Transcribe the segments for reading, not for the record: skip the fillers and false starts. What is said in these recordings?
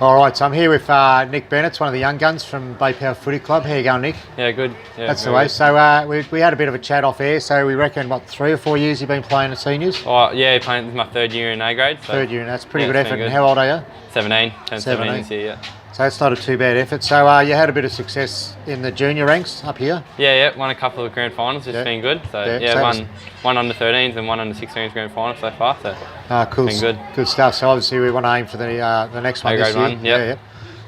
All right, so I'm here with Nick Bennetts, one of the young guns from Bay Power Footy Club. How you going, Nick? Yeah, good. Yeah, that's the way. Good. So we had a bit of a chat off air. So we reckon, what, 3 or 4 years you've been playing at seniors? Oh, yeah, playing. This is my 3rd year in A grade. So third year, and that's pretty good effort. Good. And how old are you? 17. Turned 17 this year, yeah. So it's not a too bad effort. So you had a bit of success in the junior ranks up here? Yeah, won a couple of grand finals, which has been good. So yeah, one under 13s and one under 16s grand finals so far. So cool. It's been good. Good stuff. So obviously we want to aim for the next one this year. One, yeah.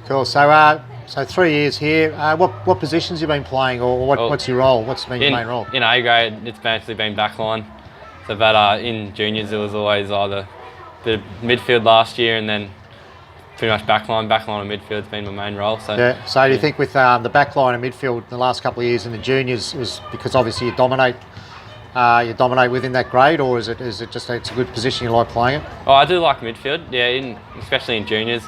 Cool. So so 3 years here. What positions have you been playing, or what's your role? What's been your main role? In A grade, it's basically been backline. So but in juniors, it was always either the midfield last year and then pretty much backline and midfield's been my main role. So yeah. So do you think with the backline and midfield the last couple of years in the juniors was because obviously you dominate within that grade, or is it just it's a good position you like playing it? Oh, I do like midfield. Yeah, especially in juniors,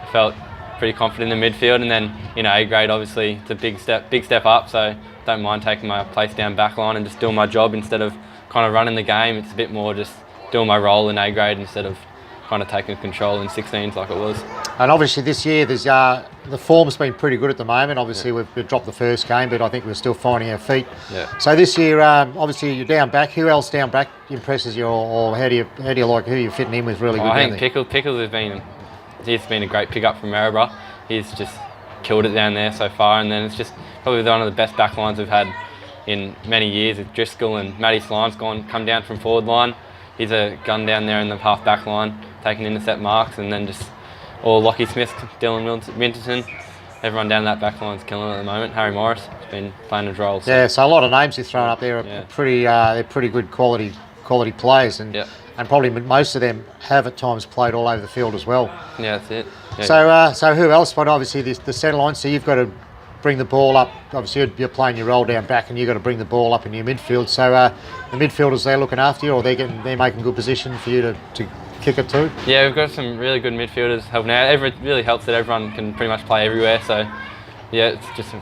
I felt pretty confident in the midfield, and then in A grade obviously it's a big step up. So don't mind taking my place down backline and just doing my job instead of kind of running the game. It's a bit more just doing my role in A grade instead of kind of taking control in 16s like it was. And obviously this year there's the form's been pretty good at the moment. Obviously we've dropped the first game, but I think we're still finding our feet. Yeah. So this year obviously you're down back. Who else down back impresses you, or how do you like who you're fitting in with really good? I think Pickles he's been a great pickup from Maryborough. He's just killed it down there so far, and then it's just probably one of the best back lines we've had in many years. With Driscoll and Matty Slime's come down from forward line. He's a gun down there in the half back line, taking intercept marks, and then just all Lockie Smith, Dylan Winterton, everyone down that back line's killing it at the moment. Harry Morris has been playing his role. So. Yeah, so a lot of names you've thrown up there are they're pretty good quality players, and probably most of them have at times played all over the field as well. Yeah, that's it. Yeah. So who else? But obviously the centre line. So you've got to bring the ball up. Obviously you're playing your role down back, and you've got to bring the ball up in your midfield. So the midfielders, they're looking after you, or they're making good position for you to kick it to. Yeah, we've got some really good midfielders helping out. It really helps that everyone can pretty much play everywhere. So yeah, it's just a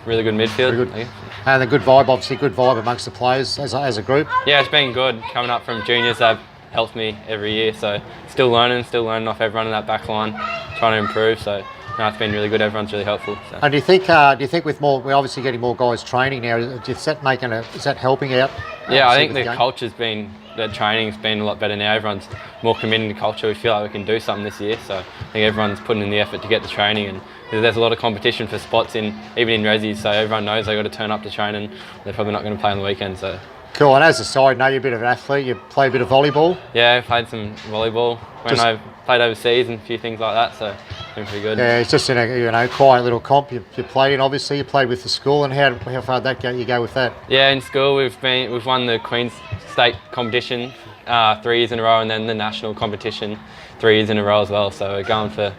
really good midfield. Very good. And a good vibe, obviously good vibe amongst the players as a group. Yeah, it's been good coming up from juniors. They've helped me every year. So still learning off everyone in that back line, trying to improve. So no, it's been really good. Everyone's really helpful. So. And do you think with more, we're obviously getting more guys training now, is that helping out? Yeah, I think the training's been a lot better now. Everyone's more committed to culture. We feel like we can do something this year. So I think everyone's putting in the effort to get the training, and there's a lot of competition for spots even in Resi. So everyone knows they've got to turn up to training. They're probably not going to play on the weekend. So. Cool. And as a side note, you're a bit of an athlete. You play a bit of volleyball. Yeah, I played some volleyball when I played overseas and a few things like that. So it's been pretty good. Yeah, it's just in a quiet little comp you played in. Obviously, you played with the school, and how far did you go with that? Yeah, in school we've won the Queen's State competition 3 years in a row, and then the national competition 3 years in a row as well. So we're going for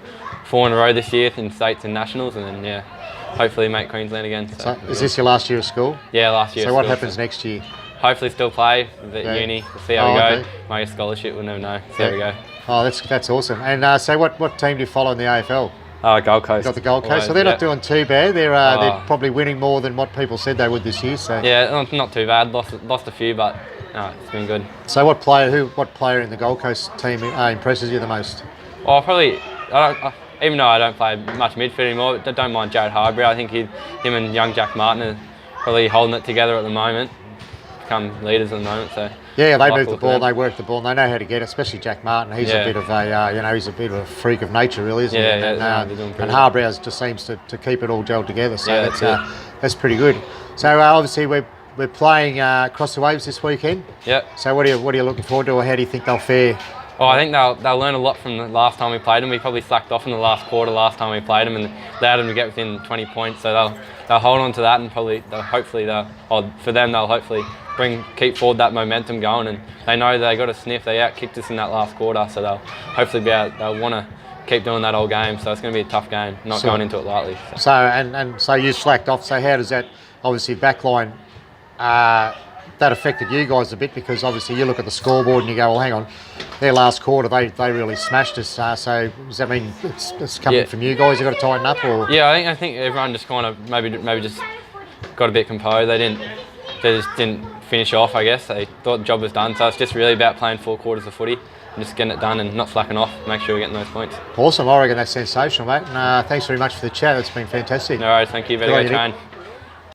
4 in a row this year in states and nationals, and then hopefully make Queensland again. So is this your last year of school? Yeah, last year. So what happens next year? Hopefully still play at uni. We'll see how we go. Okay. Might get a scholarship, we'll never know. See how we go. Oh, that's awesome. And so what team do you follow in the AFL? Gold Coast. Got the Gold Coast. So they're not doing too bad. They're probably winning more than what people said they would this year. So yeah, not too bad. Lost a few, but no, it's been good. So what player in the Gold Coast team impresses you the most? Well, probably even though I don't play much midfield anymore, I don't mind Jared Harbury. I think him and young Jack Martin are probably holding it together at the moment. Become leaders at the moment. So yeah, they move the ball, they work the ball, and they know how to get it. Especially Jack Martin. He's a bit of he's a bit of a freak of nature, really, isn't he? And Harbury just seems to keep it all gelled together. So that's pretty good. So obviously we're playing across the waves this weekend. Yeah. So what are you looking forward to, or how do you think they'll fare? Well, I think they'll learn a lot from the last time we played them. We probably slacked off in the last quarter last time we played them, and allowed them to get within 20 points. So they'll hold on to that, and they'll hopefully keep forward that momentum going. And they know they got a sniff. They out-kicked us in that last quarter, so they'll hopefully they'll want to keep doing that all game. So it's going to be a tough game, not going into it lightly. So you slacked off. So how does that obviously backline? That affected you guys a bit, because obviously you look at the scoreboard and you go, well, hang on, their last quarter they really smashed us. So does that mean it's coming from you guys? You got to tighten up, or? Yeah, I think everyone just kind of maybe just got a bit composed. They just didn't finish off. I guess they thought the job was done. So it's just really about playing 4 quarters of footy and just getting it done and not slacking off. Make sure we're getting those points. Awesome. I reckon that's sensational, mate. And, thanks very much for the chat. It's been fantastic. No worries. Thank you. Better Good go on you, Nick. train.